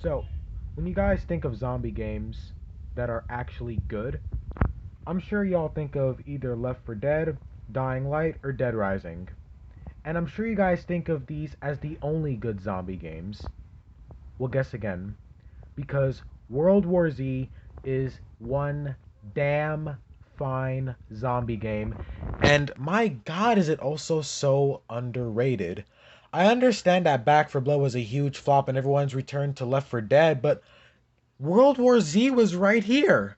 So, when you guys think of zombie games that are actually good, I'm sure y'all think of either Left 4 Dead, Dying Light, or Dead Rising. And I'm sure you guys think of these as the only good zombie games. Well, guess again. Because World War Z is one damn fine zombie game. And my god, is it also so underrated. I understand that Back for Blood was a huge flop and everyone's returned to Left 4 Dead, but World War Z was right here.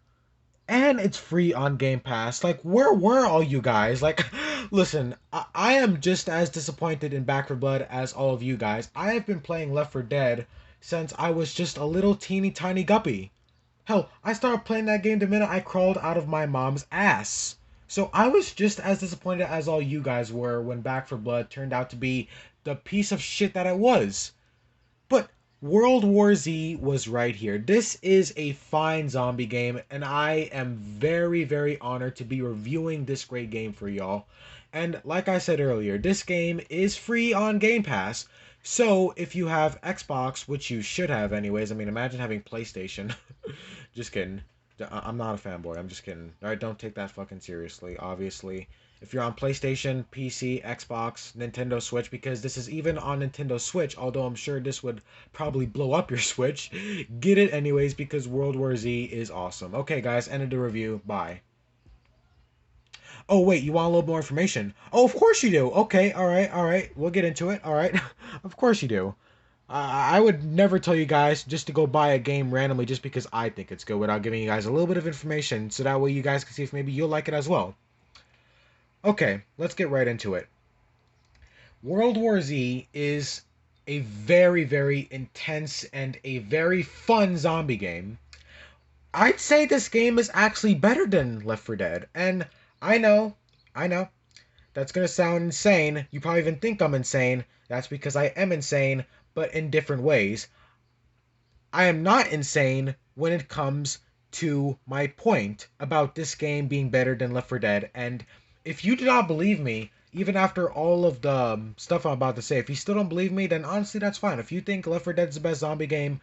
And it's free on Game Pass. Like, where were all you guys? Like, listen, I am just as disappointed in Back 4 Blood as all of you guys. I have been playing Left 4 Dead since I was just a little teeny tiny guppy. Hell, I started playing that game the minute I crawled out of my mom's ass. So I was just as disappointed as all you guys were when Back 4 Blood turned out to be the piece of shit that it was. But World War Z was right here. This is a fine zombie game, and I am very, very honored to be reviewing this great game for y'all. And like I said earlier, this game is free on Game Pass. So if you have Xbox, which you should have anyways, I mean, imagine having PlayStation. Just kidding. I'm not a fanboy. I'm just kidding. All right, don't take that fucking seriously. Obviously, if you're on PlayStation, PC, Xbox, Nintendo Switch, because this is even on Nintendo Switch, although I'm sure this would probably blow up your Switch, get it anyways because World War Z is awesome. Okay, guys, end of the review. Bye. Oh, wait, you want a little more information? Oh, of course you do. Okay, all right, all right. We'll get into it. All right. Of course you do. I would never tell you guys just to go buy a game randomly just because I think it's good without giving you guys a little bit of information so that way you guys can see if maybe you'll like it as well. Okay, let's get right into it. World War Z is a very, very intense and a very fun zombie game. I'd say this game is actually better than Left 4 Dead. And I know, that's gonna sound insane. You probably even think I'm insane. That's because I am insane, but in different ways. I am not insane when it comes to my point about this game being better than Left 4 Dead. And if you do not believe me, even after all of the stuff I'm about to say, if you still don't believe me, then honestly, that's fine. If you think Left 4 Dead is the best zombie game,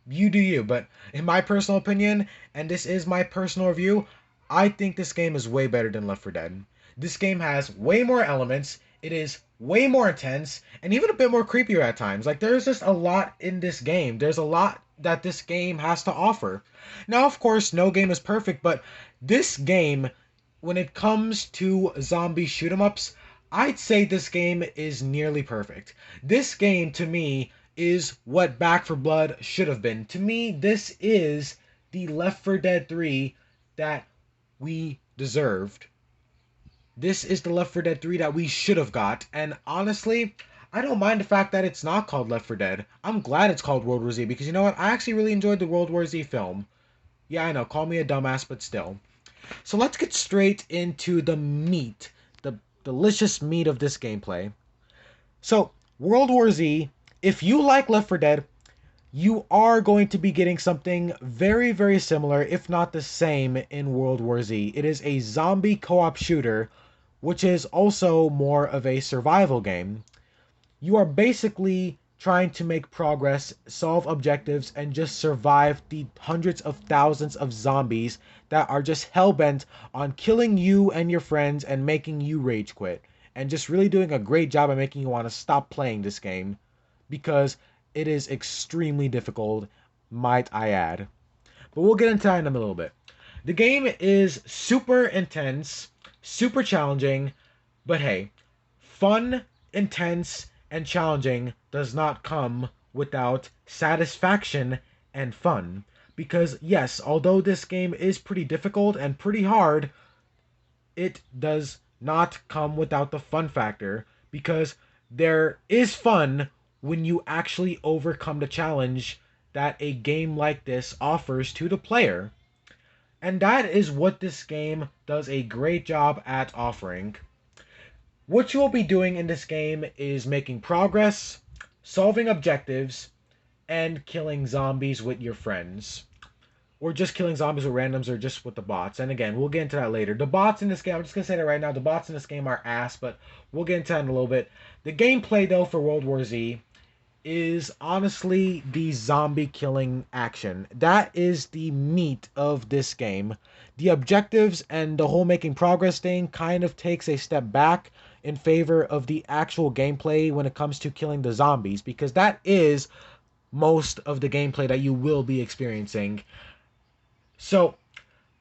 you do you. But in my personal opinion, and this is my personal review, I think this game is way better than Left 4 Dead. This game has way more elements. It is way more intense and even a bit more creepier at times. Like, there's just a lot in this game. There's a lot that this game has to offer. Now, of course, no game is perfect, but this game, when it comes to zombie shoot 'em ups, I'd say this game is nearly perfect. This game, to me, is what Back 4 Blood should have been. To me, this is the Left 4 Dead 3 that we deserved. This is the Left 4 Dead 3 that we should have got. And honestly, I don't mind the fact that it's not called Left 4 Dead. I'm glad it's called World War Z because you know what? I actually really enjoyed the World War Z film. Yeah, I know, call me a dumbass, but still. So let's get straight into the meat, the delicious meat of this gameplay. So, World War Z, if you like Left 4 Dead, you are going to be getting something very, very similar, if not the same, in World War Z. It is a zombie co-op shooter, which is also more of a survival game. You are basically trying to make progress, solve objectives, and just survive the hundreds of thousands of zombies that are just hell-bent on killing you and your friends and making you rage quit. And just really doing a great job at making you want to stop playing this game. Because it is extremely difficult, might I add. But we'll get into that in a little bit. The game is super intense, super challenging, but hey, fun, intense, and challenging does not come without satisfaction and fun. Because yes, although this game is pretty difficult and pretty hard, it does not come without the fun factor. Because there is fun when you actually overcome the challenge that a game like this offers to the player. And that is what this game does a great job at offering. What you will be doing in this game is making progress, solving objectives, and killing zombies with your friends. Or just killing zombies with randoms or just with the bots. And again, we'll get into that later. The bots in this game, I'm just going to say that right now, the bots in this game are ass, but we'll get into that in a little bit. The gameplay, though, for World War Z is honestly the zombie killing action. That is the meat of this game. The objectives and the whole making progress thing kind of takes a step back in favor of the actual gameplay when it comes to killing the zombies, because that is most of the gameplay that you will be experiencing. So,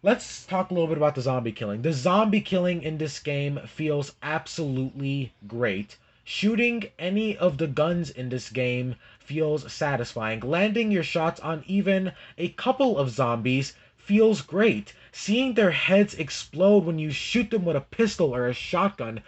let's talk a little bit about the zombie killing. The zombie killing in this game feels absolutely great. Shooting any of the guns in this game feels satisfying. Landing your shots on even a couple of zombies feels great. Seeing their heads explode when you shoot them with a pistol or a shotgun.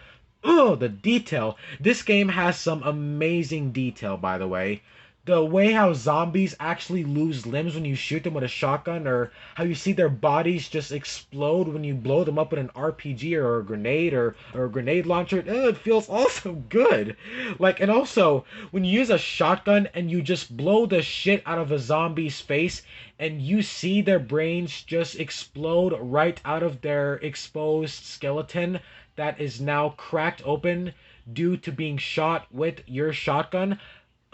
Oh, the detail. This game has some amazing detail, by the way. The way how zombies actually lose limbs when you shoot them with a shotgun, or how you see their bodies just explode when you blow them up with an RPG or a grenade or a grenade launcher, it feels also good. Like, and also, when you use a shotgun and you just blow the shit out of a zombie's face and you see their brains just explode right out of their exposed skeleton that is now cracked open due to being shot with your shotgun,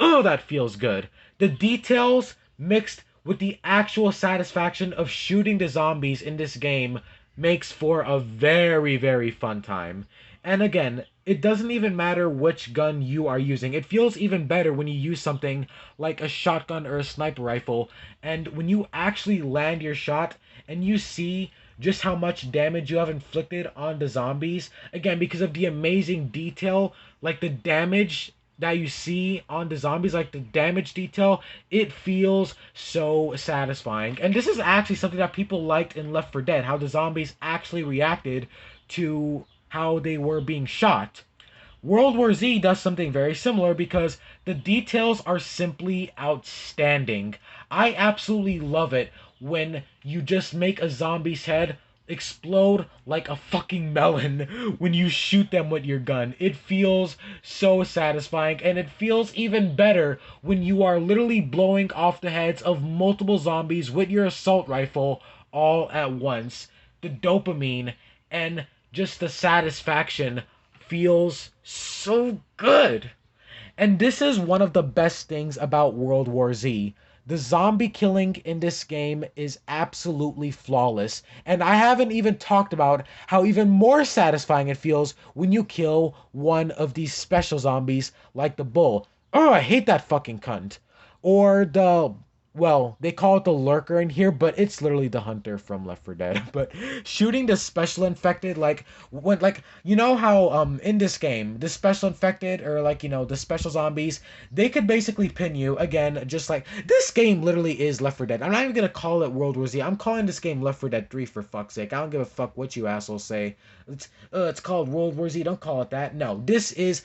oh, that feels good. The details mixed with the actual satisfaction of shooting the zombies in this game makes for a very, very fun time. And again, it doesn't even matter which gun you are using. It feels even better when you use something like a shotgun or a sniper rifle, and when you actually land your shot and you see just how much damage you have inflicted on the zombies, again, because of the amazing detail, like the damage that you see on the zombies, like the damage detail, it feels so satisfying. And this is actually something that people liked in Left 4 Dead, how the zombies actually reacted to how they were being shot. World War Z does something very similar because the details are simply outstanding. I absolutely love it when you just make a zombie's head explode like a fucking melon when you shoot them with your gun. It feels so satisfying, and it feels even better when you are literally blowing off the heads of multiple zombies with your assault rifle all at once. The dopamine and just the satisfaction feels so good. And this is one of the best things about World War Z. The zombie killing in this game is absolutely flawless. And I haven't even talked about how even more satisfying it feels when you kill one of these special zombies like the bull. Oh, I hate that fucking cunt. Or the, well, they call it the lurker in here, but it's literally the hunter from Left 4 Dead. But shooting the special infected, like when, like, you know how in this game the special infected, or like, you know, the special zombies, they could basically pin you again, just like this game literally is Left 4 Dead. I'm not even gonna call it World War Z. I'm calling this game Left 4 Dead 3, for fuck's sake. I don't give a fuck what you assholes say. It's called World War Z. Don't call it that. No, this is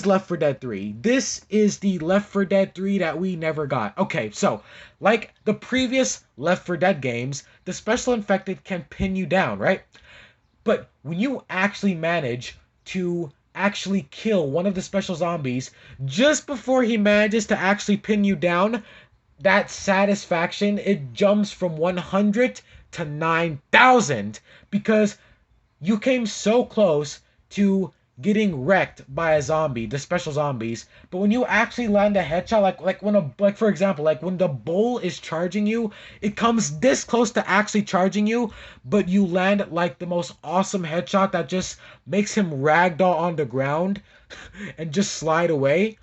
Left 4 Dead 3. This is the Left 4 Dead 3 that we never got. Okay, so like the previous Left 4 Dead games, the special infected can pin you down, right? But when you actually manage to actually kill one of the special zombies just before he manages to actually pin you down, that satisfaction, it jumps from 100 to 9,000, because you came so close to getting wrecked by a zombie, the special zombies, but when you actually land a headshot, like when a, like for example, like when the bull is charging you, it comes this close to actually charging you, but you land like the most awesome headshot that just makes him ragdoll on the ground and just slide away.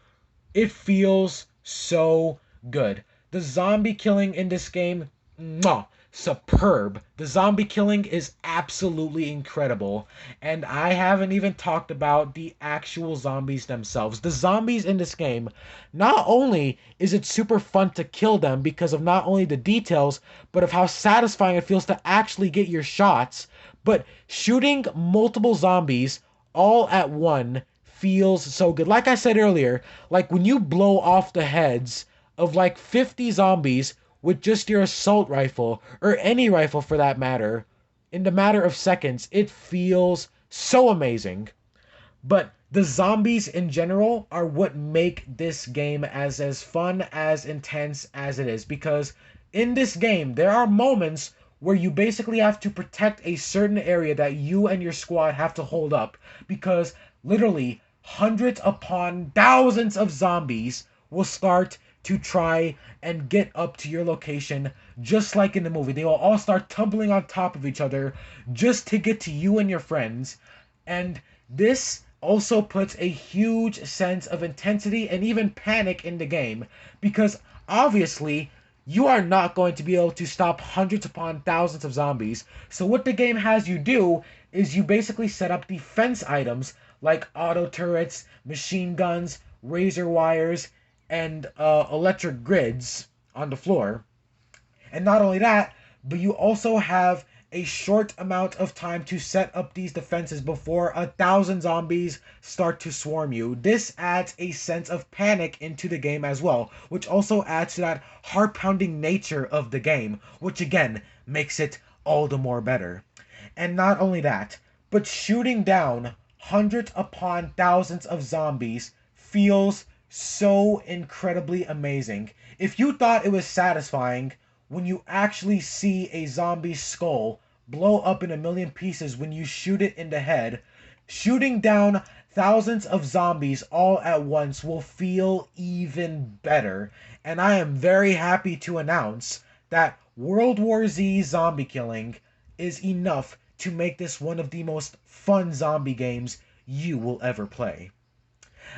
It feels so good. The zombie killing in this game, mwah, superb. The zombie killing is absolutely incredible. And I haven't even talked about the actual zombies themselves. The zombies in this game, not only is it super fun to kill them because of not only the details, but of how satisfying it feels to actually get your shots, but shooting multiple zombies all at one feels so good. Like I said earlier, like when you blow off the heads of like 50 zombies with just your assault rifle, or any rifle for that matter, in the matter of seconds, it feels so amazing. But the zombies in general are what make this game as fun, as intense as it is, because in this game there are moments where you basically have to protect a certain area that you and your squad have to hold up, because literally hundreds upon thousands of zombies will start to try and get up to your location just like in the movie. They will all start tumbling on top of each other just to get to you and your friends. And this also puts a huge sense of intensity and even panic in the game because obviously you are not going to be able to stop hundreds upon thousands of zombies. So what the game has you do is you basically set up defense items like auto turrets, machine guns, razor wires, and electric grids on the floor. And not only that, but you also have a short amount of time to set up these defenses before 1,000 zombies start to swarm you. This adds a sense of panic into the game as well, which also adds to that heart-pounding nature of the game, which again makes it all the more better. And not only that, but shooting down hundreds upon thousands of zombies feels so incredibly amazing. If you thought it was satisfying when you actually see a zombie skull blow up in a million pieces when you shoot it in the head, shooting down thousands of zombies all at once will feel even better. And I am very happy to announce that World War Z zombie killing is enough to make this one of the most fun zombie games you will ever play.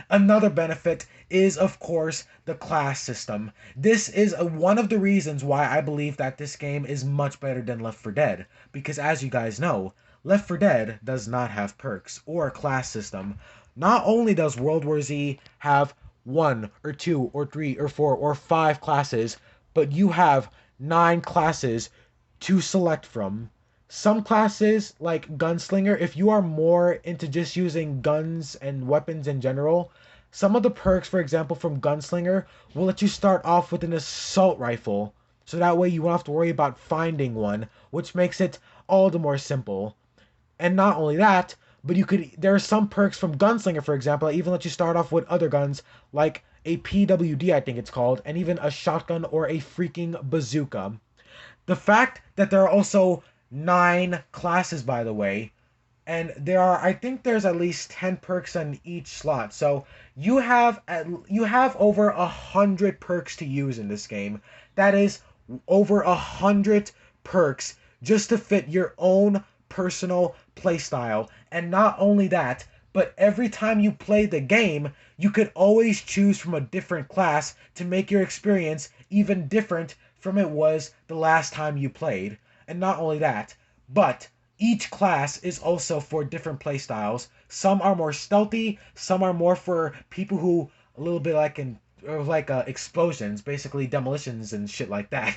Another benefit is, of course, the class system. This is one of the reasons why I believe that this game is much better than Left 4 Dead, because as you guys know, Left 4 Dead does not have perks or a class system. Not only does World War Z have 1 or 2 or 3 or 4 or 5 classes, but you have 9 classes to select from. Some classes, like Gunslinger, if you are more into just using guns and weapons in general, some of the perks, for example, from Gunslinger, will let you start off with an assault rifle. So that way you won't have to worry about finding one, which makes it all the more simple. And not only that, but there are some perks from Gunslinger, for example, that even let you start off with other guns, like a PWD, I think it's called, and even a shotgun or a freaking bazooka. The fact that there are also 9 classes, by the way, and I think there's at least 10 perks on each slot. So you have over 100 perks to use in this game. That is over 100 perks just to fit your own personal playstyle. And not only that, but every time you play the game, you could always choose from a different class to make your experience even different from it was the last time you played. And not only that, but each class is also for different playstyles. Some are more stealthy, some are more for people who a little bit like explosions, basically demolitions and shit like that.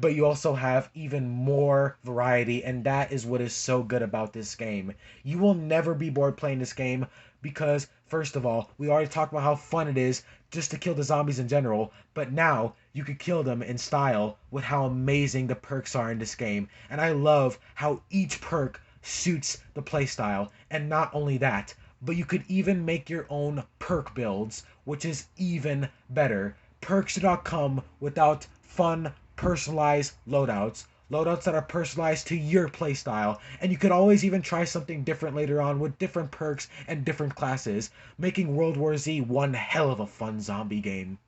But you also have even more variety, and that is what is so good about this game. You will never be bored playing this game because, first of all, we already talked about how fun it is just to kill the zombies in general, but now you could kill them in style with how amazing the perks are in this game. And I love how each perk suits the playstyle. And not only that, but you could even make your own perk builds, which is even better. Perks do not come without fun, personalized loadouts. Loadouts that are personalized to your playstyle, and you could always even try something different later on with different perks and different classes, making World War Z one hell of a fun zombie game.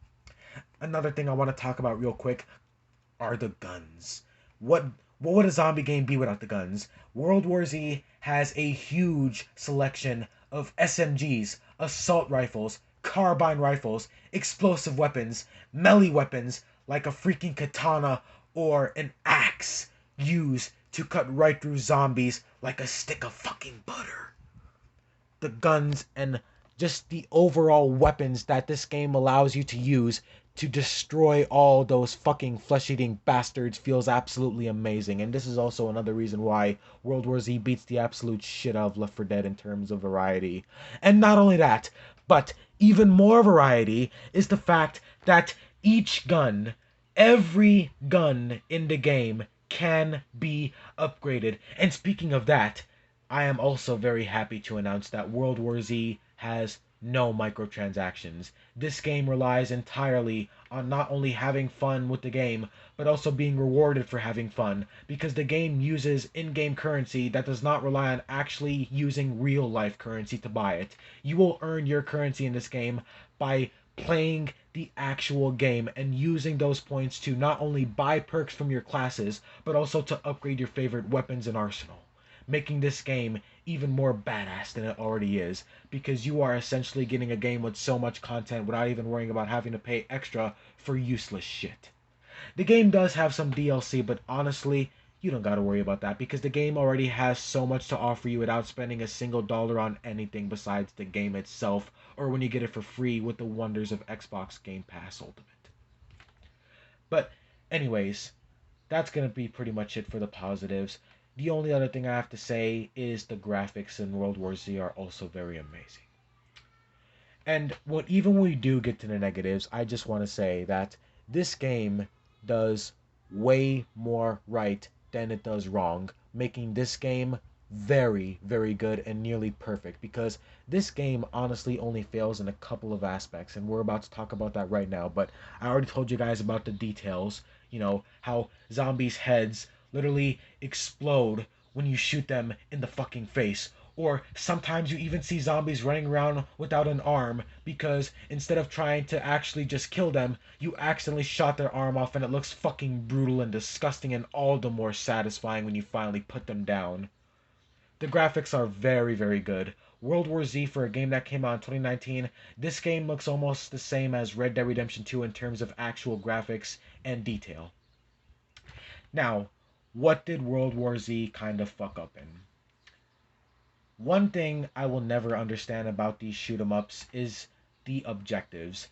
Another thing I want to talk about real quick are the guns. What would a zombie game be without the guns? World War Z has a huge selection of SMGs, assault rifles, carbine rifles, explosive weapons, melee weapons like a freaking katana or an axe used to cut right through zombies like a stick of fucking butter. The guns and just the overall weapons that this game allows you to use to destroy all those fucking flesh-eating bastards feels absolutely amazing. And this is also another reason why World War Z beats the absolute shit out of Left 4 Dead in terms of variety. And not only that, but even more variety is the fact that each gun, every gun in the game can be upgraded. And speaking of that, I am also very happy to announce that World War Z has no microtransactions. This game relies entirely on not only having fun with the game, but also being rewarded for having fun, because the game uses in-game currency that does not rely on actually using real-life currency to buy it. You will earn your currency in this game by playing the actual game and using those points to not only buy perks from your classes, but also to upgrade your favorite weapons and arsenal, making this game even more badass than it already is, because you are essentially getting a game with so much content without even worrying about having to pay extra for useless shit. The game does have some DLC, but honestly, you don't gotta worry about that because the game already has so much to offer you without spending a single dollar on anything besides the game itself, or when you get it for free with the wonders of Xbox Game Pass Ultimate. But, anyways, that's gonna be pretty much it for the positives. The only other thing I have to say is the graphics in World War Z are also very amazing. And even when we do get to the negatives, I just want to say that this game does way more right than it does wrong, making this game very, very good and nearly perfect. Because this game honestly only fails in a couple of aspects, and we're about to talk about that right now. But I already told you guys about the details. You know, how zombies' heads literally explode when you shoot them in the fucking face, or sometimes you even see zombies running around without an arm because instead of trying to actually just kill them, you accidentally shot their arm off, and it looks fucking brutal and disgusting and all the more satisfying when you finally put them down. The graphics are very, very good. World War Z, for a game that came out in 2019, this game looks almost the same as Red Dead Redemption 2 in terms of actual graphics and detail. Now, what did World War Z kind of fuck up in? One thing I will never understand about these shoot 'em ups is the objectives.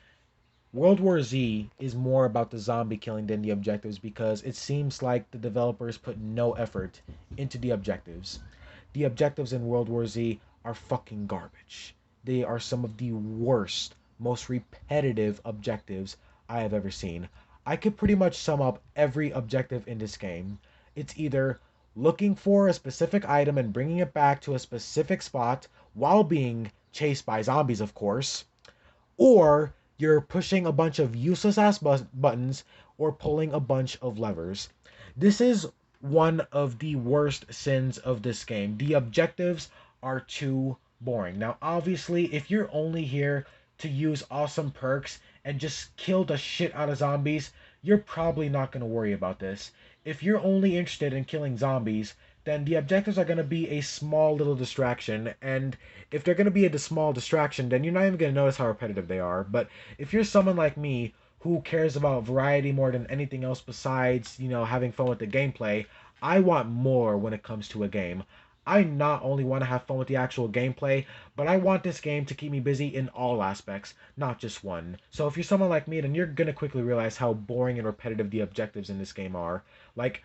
World War Z is more about the zombie killing than the objectives because it seems like the developers put no effort into the objectives. The objectives in World War Z are fucking garbage. They are some of the worst, most repetitive objectives I have ever seen. I could pretty much sum up every objective in this game. It's either looking for a specific item and bringing it back to a specific spot while being chased by zombies, of course, or you're pushing a bunch of useless ass buttons or pulling a bunch of levers. This is one of the worst sins of this game. The objectives are too boring. Now, obviously, if you're only here to use awesome perks and just kill the shit out of zombies, you're probably not going to worry about this. If you're only interested in killing zombies, then the objectives are going to be a small little distraction, and if they're going to be a small distraction, then you're not even going to notice how repetitive they are. But if you're someone like me who cares about variety more than anything else besides, having fun with the gameplay, I want more when it comes to a game. I not only want to have fun with the actual gameplay, but I want this game to keep me busy in all aspects, not just one. So if you're someone like me, then you're going to quickly realize how boring and repetitive the objectives in this game are. Like,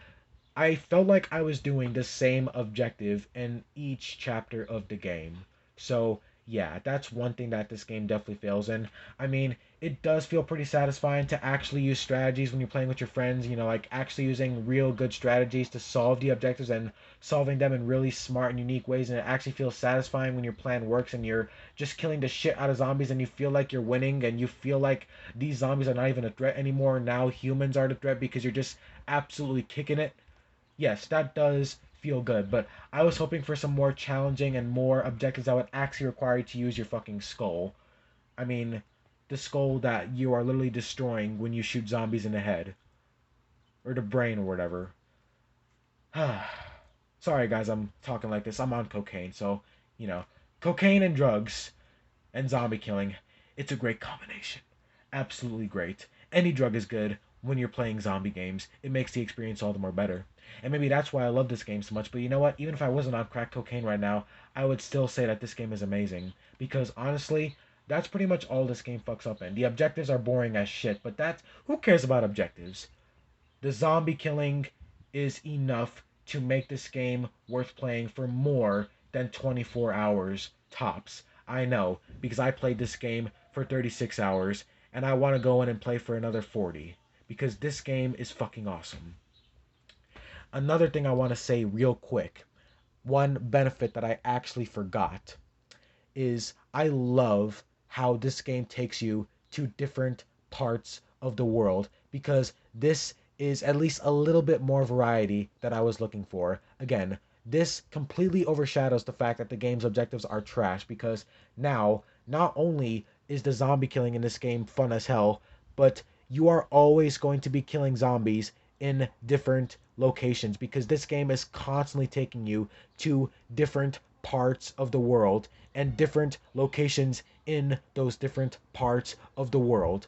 I felt like I was doing the same objective in each chapter of the game. So, yeah, that's one thing that this game definitely fails in. I mean, it does feel pretty satisfying to actually use strategies when you're playing with your friends, like actually using real good strategies to solve the objectives and solving them in really smart and unique ways. And it actually feels satisfying when your plan works and you're just killing the shit out of zombies and you feel like you're winning and you feel like these zombies are not even a threat anymore. Now humans are the threat because you're just absolutely kicking it. Yes, that does feel good, but I was hoping for some more challenging and more objectives that would actually require you to use your fucking skull. I mean, the skull that you are literally destroying when you shoot zombies in the head. Or the brain or whatever. Sorry guys, I'm talking like this. I'm on cocaine, so, cocaine and drugs and zombie killing. It's a great combination. Absolutely great. Any drug is good when you're playing zombie games. It makes the experience all the more better. And maybe that's why I love this game so much. But you know what? Even if I wasn't on crack cocaine right now, I would still say that this game is amazing. Because honestly, that's pretty much all this game fucks up in. The objectives are boring as shit, but who cares about objectives? The zombie killing is enough to make this game worth playing for more than 24 hours tops. I know, because I played this game for 36 hours, and I want to go in and play for another 40. Because this game is fucking awesome. Another thing I want to say real quick, one benefit that I actually forgot, is I love how this game takes you to different parts of the world because this is at least a little bit more variety that I was looking for. Again, this completely overshadows the fact that the game's objectives are trash because now not only is the zombie killing in this game fun as hell, but you are always going to be killing zombies in different locations because this game is constantly taking you to different parts of the world and different locations in those different parts of the world.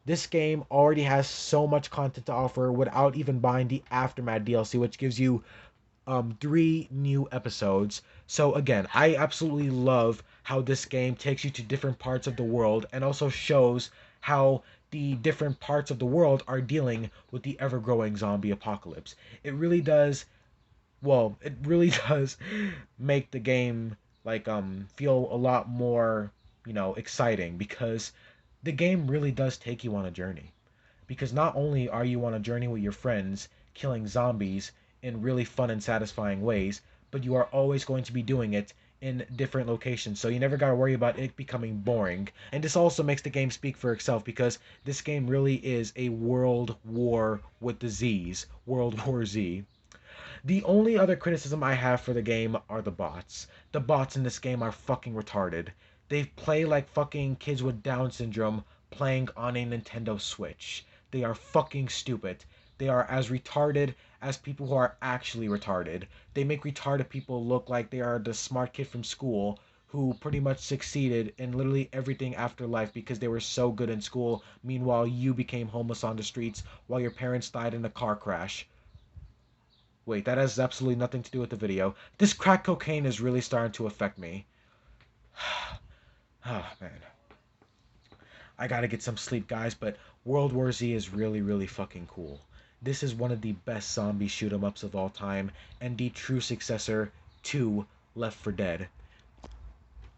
This game already has so much content to offer without even buying the Aftermath DLC, which gives you 3 new episodes. So again, I absolutely love how this game takes you to different parts of the world and also shows how the different parts of the world are dealing with the ever-growing zombie apocalypse. It really does, well, it really does make the game like feel a lot more, exciting because the game really does take you on a journey. Because not only are you on a journey with your friends, killing zombies in really fun and satisfying ways, but you are always going to be doing it in different locations, so you never gotta worry about it becoming boring. And this also makes the game speak for itself because this game really is a world war with the Z's. World War Z. The only other criticism I have for the game are the bots. The bots in this game are fucking retarded. They play like fucking kids with Down syndrome playing on a Nintendo Switch. They are fucking stupid. They are as retarded as people who are actually retarded. They make retarded people look like they are the smart kid from school who pretty much succeeded in literally everything after life because they were so good in school. Meanwhile, you became homeless on the streets while your parents died in a car crash. Wait, that has absolutely nothing to do with the video. This crack cocaine is really starting to affect me. Oh, man. I gotta get some sleep, guys, but World War Z is really, really fucking cool. This is one of the best zombie shoot-em-ups of all time, and the true successor to Left 4 Dead.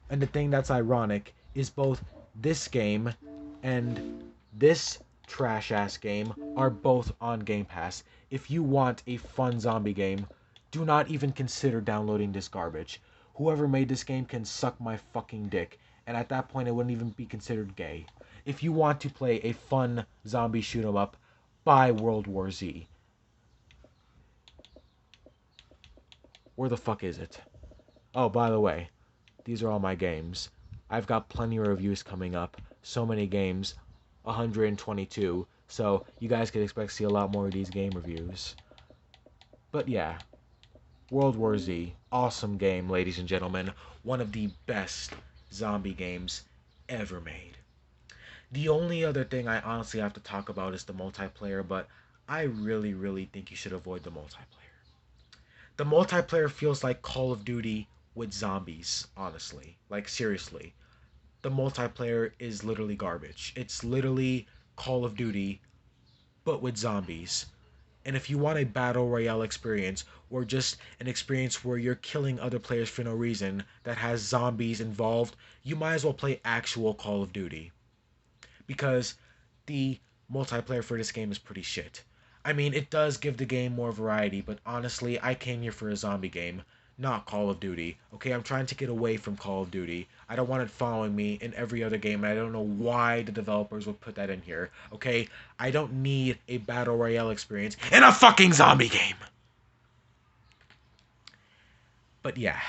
And the thing that's ironic is both this game and this trash-ass game are both on Game Pass. If you want a fun zombie game, do not even consider downloading this garbage. Whoever made this game can suck my fucking dick, and at that point it wouldn't even be considered gay. If you want to play a fun zombie shoot 'em up, buy World War Z. Where the fuck is it? Oh, by the way, these are all my games. I've got plenty of reviews coming up. So many games. 122. So you guys can expect to see a lot more of these game reviews. But yeah. World War Z. Awesome game, ladies and gentlemen. One of the best zombie games ever made. The only other thing I honestly have to talk about is the multiplayer, but I really, really think you should avoid the multiplayer. The multiplayer feels like Call of Duty with zombies, honestly. Like, seriously. The multiplayer is literally garbage. It's literally Call of Duty, but with zombies. And if you want a battle royale experience, or just an experience where you're killing other players for no reason that has zombies involved, you might as well play actual Call of Duty. Because the multiplayer for this game is pretty shit. I mean, it does give the game more variety, but honestly, I came here for a zombie game, not Call of Duty. Okay, I'm trying to get away from Call of Duty. I don't want it following me in every other game, and I don't know why the developers would put that in here. Okay, I don't need a battle royale experience in a fucking zombie game. But yeah.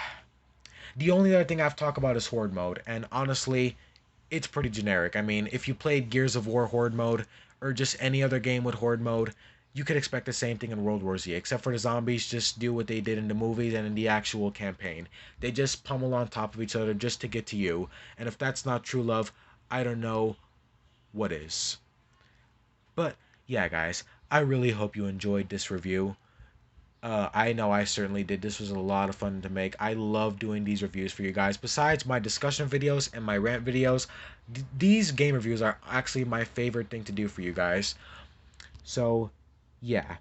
The only other thing I've talked about is Horde Mode, and honestly, it's pretty generic. I mean, if you played Gears of War Horde Mode, or just any other game with Horde Mode, you could expect the same thing in World War Z, except for the zombies just do what they did in the movies and in the actual campaign. They just pummel on top of each other just to get to you, and if that's not true love, I don't know what is. But, yeah guys, I really hope you enjoyed this review. I know I certainly did. This was a lot of fun to make. I love doing these reviews for you guys. Besides my discussion videos and my rant videos, these game reviews are actually my favorite thing to do for you guys. So, yeah.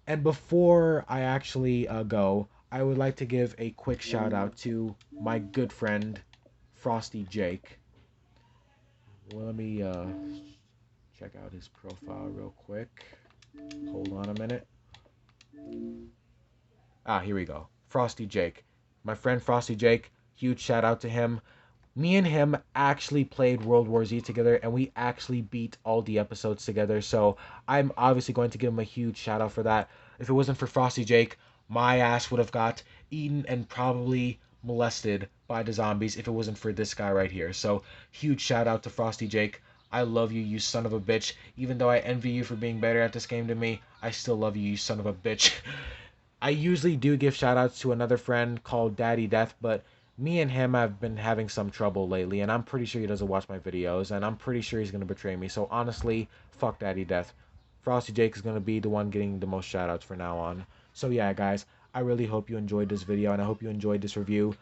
And before I actually go, I would like to give a quick shout out to my good friend, Frosty Jake. Well, let me check out his profile real quick. Hold on a minute. Ah, here we go. Frosty Jake. My friend Frosty Jake, huge shout out to him. Me and him actually played World War Z together, and we actually beat all the episodes together, so I'm obviously going to give him a huge shout out for that. If it wasn't for Frosty Jake, my ass would have got eaten and probably molested by the zombies if it wasn't for this guy right here. So huge shout out to Frosty Jake. I love you, you son of a bitch. Even though I envy you for being better at this game than me, I still love you, you son of a bitch. I usually do give shout outs to another friend called Daddy Death, but me and him have been having some trouble lately, and I'm pretty sure he doesn't watch my videos, and I'm pretty sure he's gonna betray me. So honestly, fuck Daddy Death. Frosty Jake is gonna be the one getting the most shout outs for now on. So yeah, guys, I really hope you enjoyed this video, and I hope you enjoyed this review.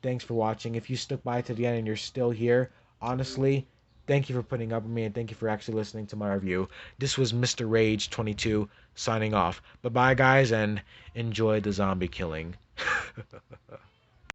Thanks for watching. If you stuck by to the end and you're still here, honestly, thank you for putting up with me, and thank you for actually listening to my review. This was Mr. Rage 22 signing off. Bye bye, guys, and enjoy the zombie killing.